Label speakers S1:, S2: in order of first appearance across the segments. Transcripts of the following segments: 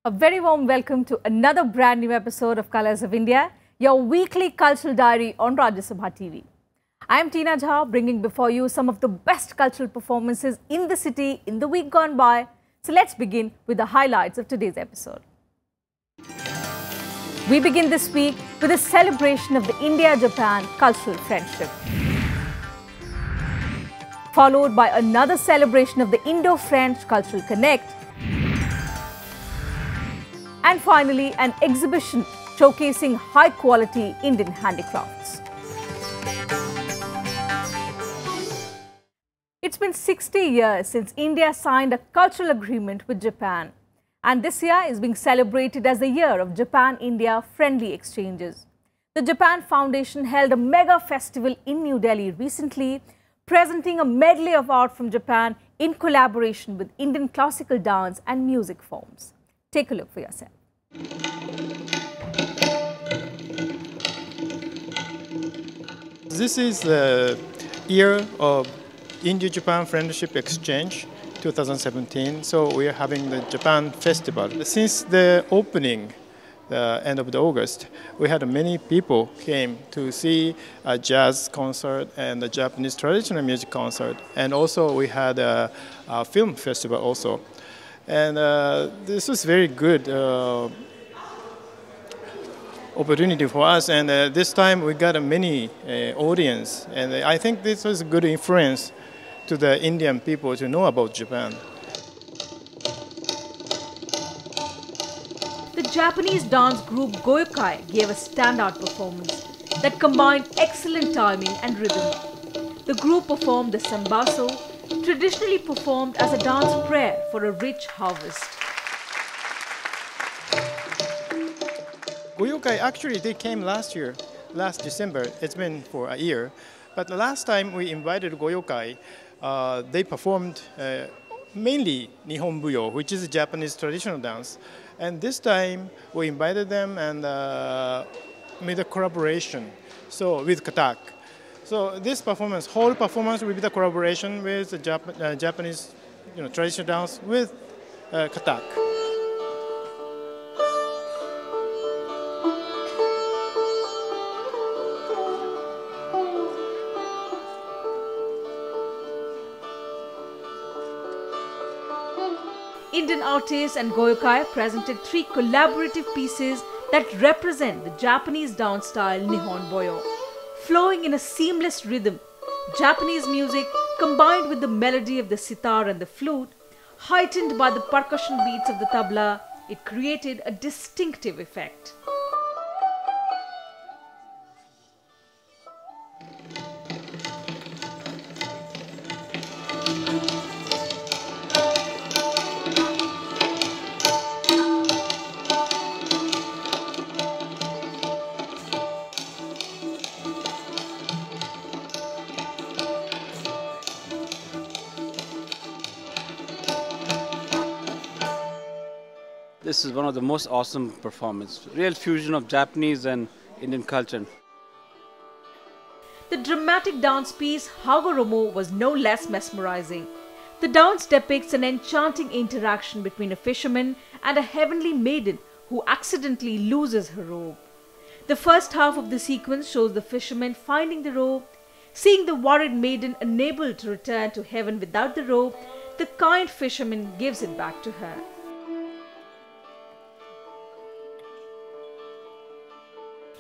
S1: A very warm welcome to another brand new episode of Colors of India, your weekly cultural diary on Rajya Sabha TV. I am Teena Jha, bringing before you some of the best cultural performances in the city in the week gone by. So let's begin with the highlights of today's episode. We begin this week with a celebration of the India-Japan cultural friendship, followed by another celebration of the Indo-French cultural connect, and finally an exhibition showcasing high-quality Indian handicrafts. It's been 60 years since India signed a cultural agreement with Japan, and this year is being celebrated as the year of Japan-India friendly exchanges. The Japan Foundation held a mega festival in New Delhi recently, presenting a medley of art from Japan in collaboration with Indian classical dance and music forms. Take a look for yourself.
S2: This is the year of India-Japan Friendship Exchange 2017, so we are having the Japan Festival. Since the opening, the end of August, we had many people came to see a jazz concert and a Japanese traditional music concert, and also we had a film festival also. And this was very good opportunity for us, and this time we got a many audience, and I think this was a good influence to the Indian people to know about Japan.
S1: The Japanese dance group Goyokai gave a standout performance that combined excellent timing and rhythm. The group performed the sambaso, traditionally performed as a dance prayer for a rich harvest.
S2: Goyokai, actually they came last December. It's been for a year. But the last time we invited Goyokai, they performed mainly Nihon Buyo, which is a Japanese traditional dance. And this time we invited them and made a collaboration with Katak. So this performance, whole performance will be the collaboration with the Japanese traditional dance with Katak.
S1: Indian artists and Goyokai presented 3 collaborative pieces that represent the Japanese dance style Nihon Buyo. Flowing in a seamless rhythm, Japanese music combined with the melody of the sitar and the flute, heightened by the percussion beats of the tabla, it created a distinctive effect.
S3: This is one of the most awesome performances, real fusion of Japanese and Indian culture.
S1: The dramatic dance piece Hagoromo was no less mesmerizing. The dance depicts an enchanting interaction between a fisherman and a heavenly maiden who accidentally loses her robe. The first half of the sequence shows the fisherman finding the robe. Seeing the worried maiden unable to return to heaven without the robe, the kind fisherman gives it back to her.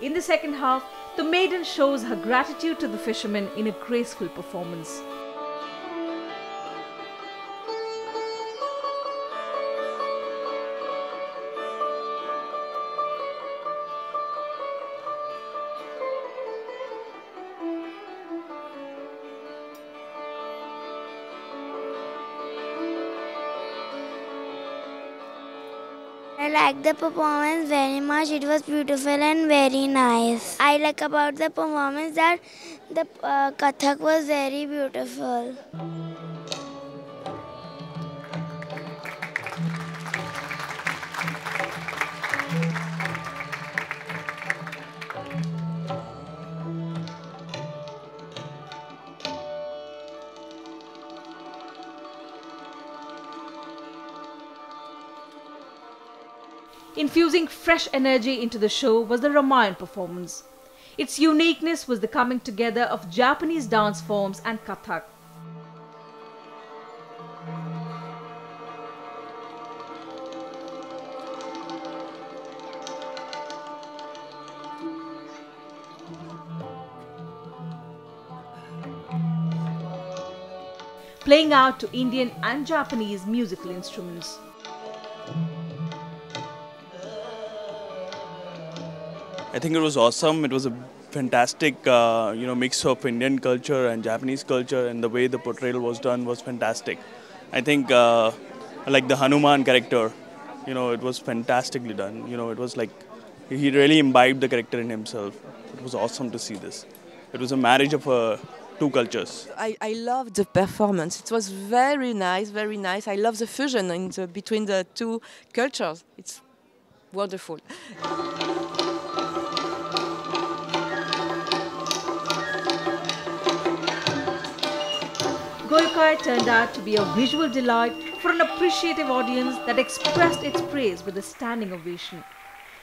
S1: In the second half, the maiden shows her gratitude to the fisherman in a graceful performance.
S4: I like the performance very much. It was beautiful and very nice. I like about the performance that the Kathak was very beautiful.
S1: Infusing fresh energy into the show was the Ramayana performance. Its uniqueness was the coming together of Japanese dance forms and Kathak. Playing out to Indian and Japanese musical instruments.
S5: I think it was awesome. It was a fantastic, mix of Indian culture and Japanese culture, and the way the portrayal was done was fantastic. I think, like the Hanuman character, it was fantastically done. It was like he really imbibed the character in himself. It was awesome to see this. It was a marriage of two cultures.
S6: I loved the performance. It was very nice, very nice. I love the fusion between the two cultures. It's wonderful.
S1: Goyokai turned out to be a visual delight for an appreciative audience that expressed its praise with a standing ovation.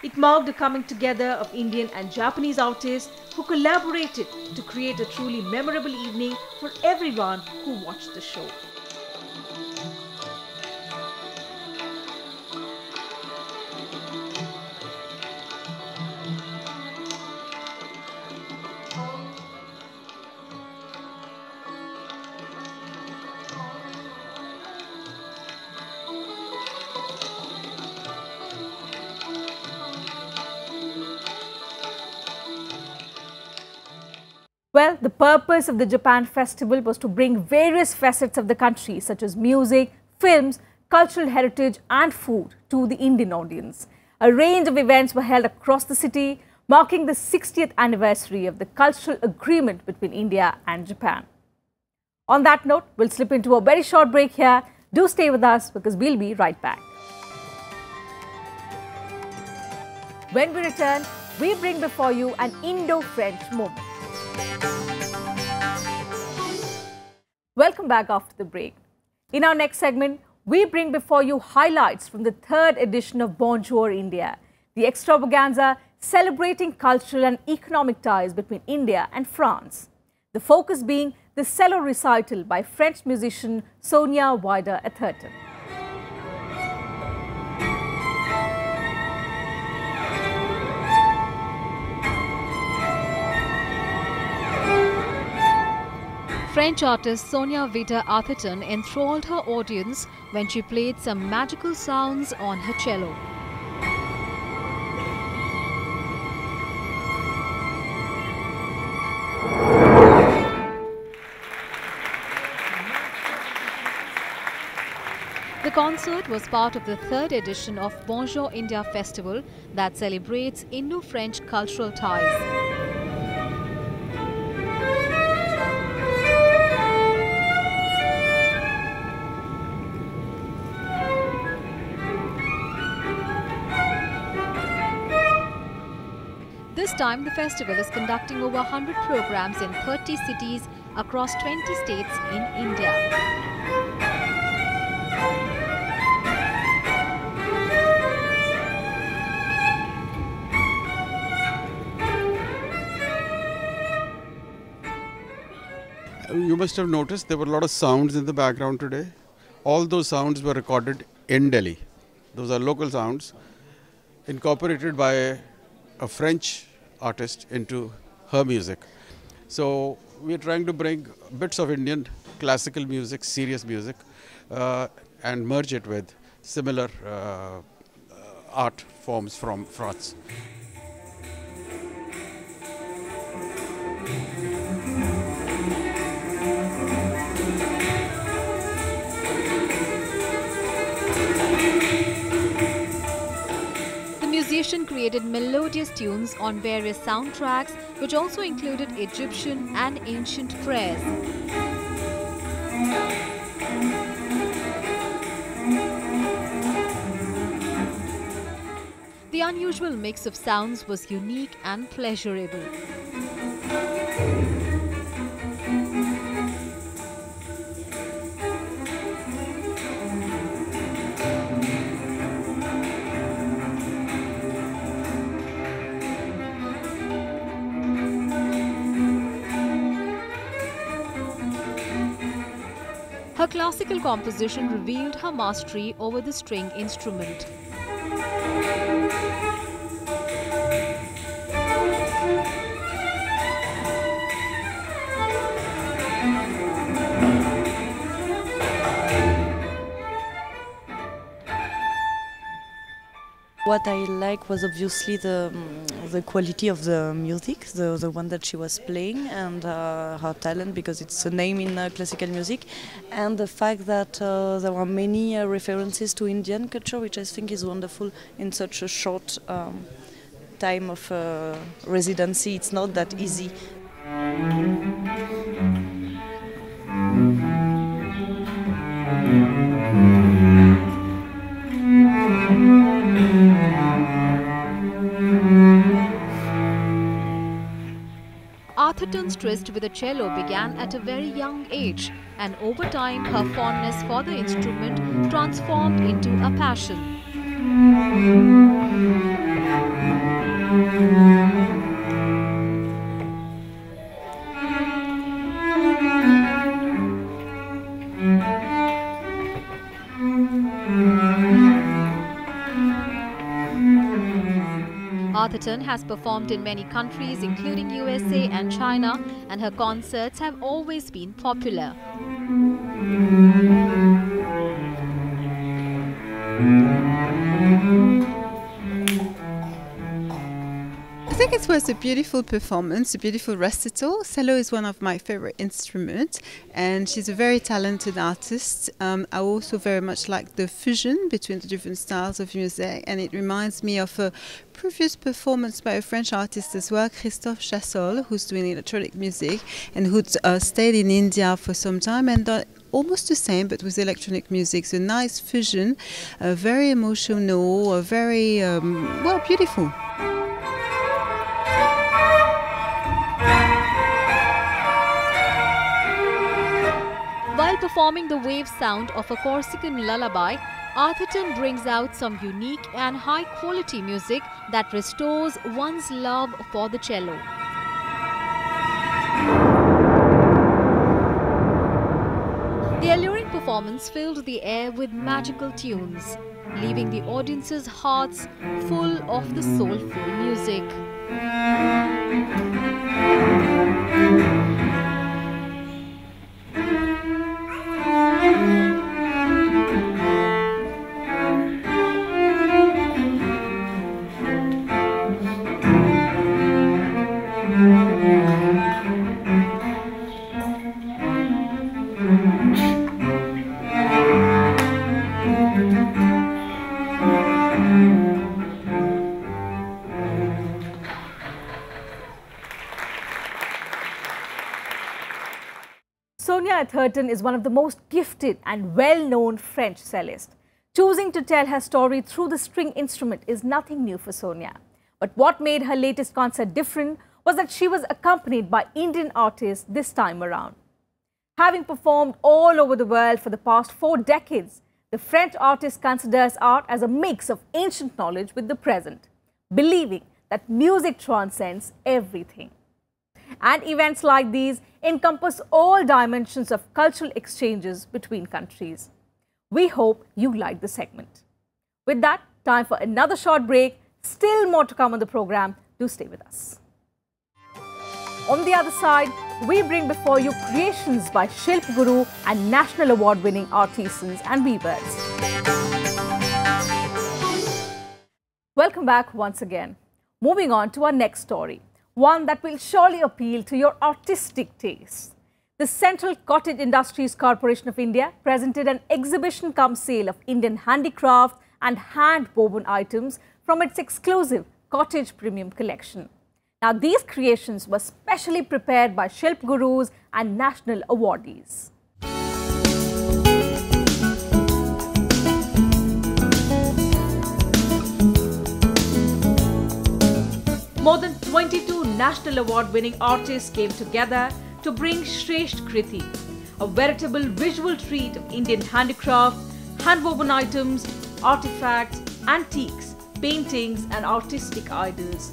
S1: It marked the coming together of Indian and Japanese artists who collaborated to create a truly memorable evening for everyone who watched the show. Well, the purpose of the Japan Festival was to bring various facets of the country such as music, films, cultural heritage and food to the Indian audience. A range of events were held across the city, marking the 60th anniversary of the cultural agreement between India and Japan. On that note, we'll slip into a very short break here. Do stay with us because we'll be right back. When we return, we bring before you an Indo-French moment. Welcome back after the break. In our next segment, we bring before you highlights from the 3rd edition of Bonjour India, the extravaganza celebrating cultural and economic ties between India and France. The focus being the cello recital by French musician Sonia Wider-Atherton.
S7: French artist Sonia Wider-Atherton enthralled her audience when she played some magical sounds on her cello. The concert was part of the 3rd edition of Bonjour India Festival that celebrates Indo-French cultural ties. This time, the festival is conducting over 100 programs in 30 cities across 20 states in India.
S8: You must have noticed there were a lot of sounds in the background today. All those sounds were recorded in Delhi. Those are local sounds incorporated by a French artist into her music. So we're trying to bring bits of Indian classical music, serious music, and merge it with similar art forms from France.
S7: The musician created melodious tunes on various soundtracks, which also included Egyptian and ancient prayers. The unusual mix of sounds was unique and pleasurable. Her classical composition revealed her mastery over the string instrument.
S9: What I like was obviously the quality of the music, the one that she was playing, and her talent, because it's a name in classical music, and the fact that there were many references to Indian culture, which I think is wonderful in such a short time of residency. It's not that easy.
S7: Atherton's tryst with the cello began at a very young age, and over time her fondness for the instrument transformed into a passion. Atherton has performed in many countries including USA and China, and her concerts have always been popular.
S10: I think it was a beautiful performance, a beautiful recital. Cello is one of my favorite instruments, and she's a very talented artist. I also very much like the fusion between the different styles of music, and it reminds me of a previous performance by a French artist as well, Christophe Chassol, who's doing electronic music and who stayed in India for some time and almost the same, but with electronic music. So nice fusion, very emotional, very, well, beautiful.
S7: While performing the wave sound of a Corsican lullaby, Atherton brings out some unique and high-quality music that restores one's love for the cello. The alluring performance filled the air with magical tunes, leaving the audience's hearts full of the soulful music.
S1: Sonia Atherton is one of the most gifted and well-known French cellists. Choosing to tell her story through the string instrument is nothing new for Sonia. But what made her latest concert different was that she was accompanied by Indian artists this time around. Having performed all over the world for the past 4 decades, the French artist considers art as a mix of ancient knowledge with the present, believing that music transcends everything. And events like these encompass all dimensions of cultural exchanges between countries. We hope you like the segment. With that, time for another short break. Still more to come on the program. Do stay with us. On the other side, we bring before you creations by Shilp Guru and national award-winning artisans and weavers. Welcome back once again. Moving on to our next story, one that will surely appeal to your artistic taste. The Central Cottage Industries Corporation of India presented an exhibition cum sale of Indian handicraft and hand-woven items from its exclusive Cottage Premium collection. Now, these creations were specially prepared by Shilp Gurus and national awardees. More than 22 national award-winning artists came together to bring Shresht Kriti, a veritable visual treat of Indian handicraft, hand-woven items, artifacts, antiques, paintings and artistic idols.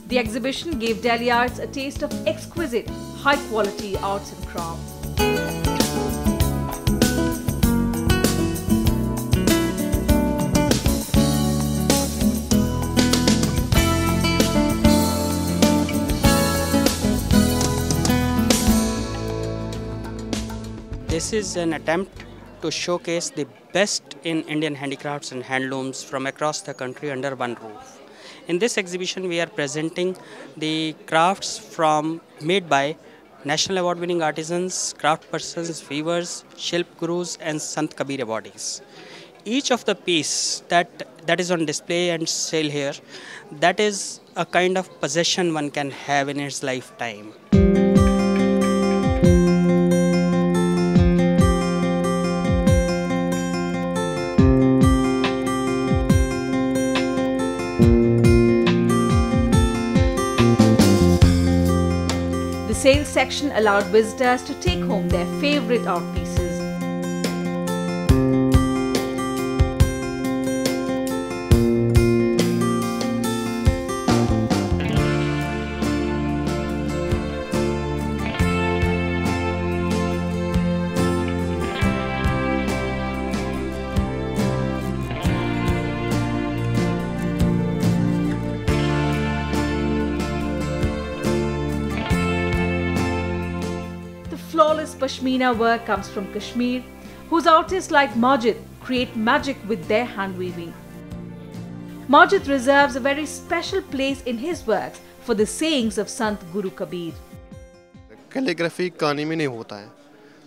S1: The exhibition gave Delhiites a taste of exquisite, high-quality arts and crafts.
S11: This is an attempt to showcase the best in Indian handicrafts and handlooms from across the country under one roof. In this exhibition, we are presenting the crafts made by National Award-winning artisans, craftspersons, weavers, Shilp Gurus, and Sant Kabir awardees. Each of the piece that is on display and sale here, that is a kind of possession one can have in its lifetime.
S1: The sales section allowed visitors to take home their favorite art pieces. Flawless Pashmina work comes from Kashmir, whose artists like Majid create magic with their hand weaving. Majid reserves a very special place in his works for the sayings of Sant Guru Kabir.
S12: Calligraphy कहानी में नहीं होता है,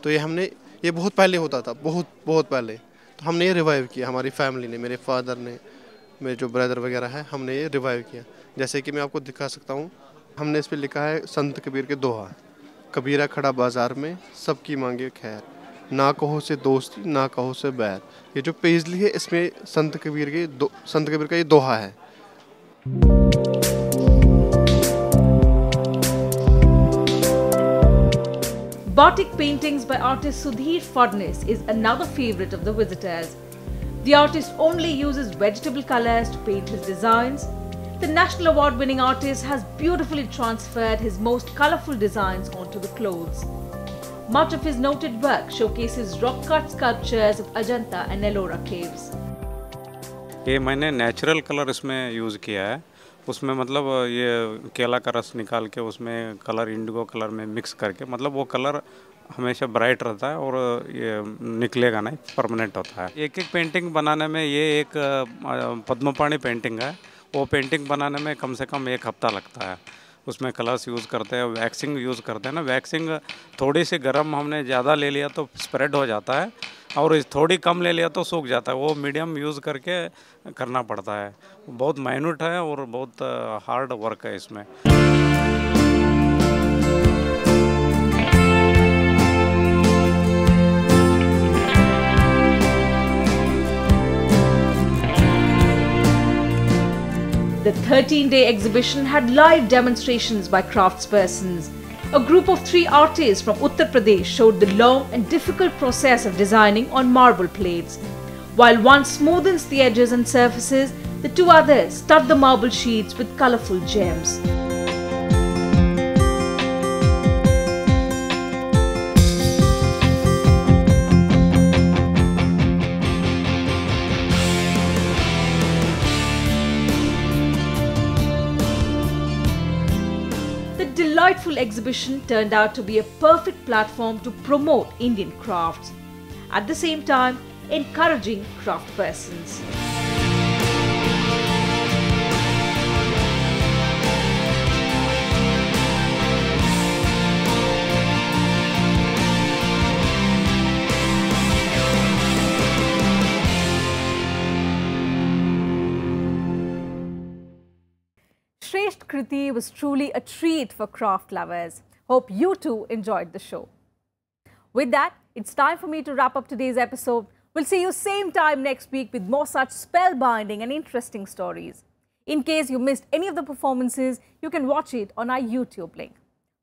S12: तो ये बहुत पहले होता था, बहुत पहले, तो हमने ये रिवाइव किया, हमारी फैमिली ने, मेरे फादर ने, मेरे जो ब्रदर वगैरह हैं, हमने ये रिवाइव किया. जैसे कि मैं आपको दिखा सकता हूँ, हमने इस पे लिखा है संत कबीर के दोहा. कबीरा खड़ा बाजार में सबकी मांगे खैर, ना कहो से दोस्ती ना कहो से बैर. ये जो पेजली है इसमें संत कबीर का ये दोहा है.
S1: Batik paintings by artist Sudhir Fadnis is another favorite of the visitors. The artist only uses vegetable colors to paint his designs. The National Award-winning artist has beautifully transferred his most colourful designs onto the clothes. Much of his noted work showcases rock-cut sculptures of Ajanta and Ellora caves.
S13: ये मैंने natural colour इसमें use किया है. उसमें मतलब ये केला का रस निकाल के उसमें कलर इंडिगो कलर में मिक्स करके, मतलब वो कलर हमेशा ब्राइट रहता है और ये निकलेगा नहीं, परमानेंट होता है. एक एक पेंटिंग बनाने में, ये एक पद्मपाणी पेंटिंग है, वो पेंटिंग बनाने में कम से कम 1 हफ्ता लगता है. उसमें कलर्स यूज़ करते हैं, वैक्सिंग यूज़ करते हैं ना. वैक्सिंग थोड़ी सी गर्म हमने ज़्यादा ले लिया तो स्प्रेड हो जाता है, और थोड़ी कम ले लिया तो सूख जाता है. वो मीडियम यूज़ करके करना पड़ता है. बहुत माइन्यूट है और बहुत हार्ड वर्क है इसमें.
S1: The 13-day exhibition had live demonstrations by craftspersons. A group of 3 artists from Uttar Pradesh showed the long and difficult process of designing on marble plates. While one smoothens the edges and surfaces, the 2 others stud the marble sheets with colourful gems. The delightful exhibition turned out to be a perfect platform to promote Indian crafts, at the same time encouraging craftspersons. Shresht Kriti was truly a treat for craft lovers. Hope you too enjoyed the show. With that, it's time for me to wrap up today's episode. We'll see you same time next week with more such spellbinding and interesting stories. In case you missed any of the performances, you can watch it on our YouTube link.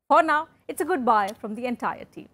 S1: For now, it's a goodbye from the entire team.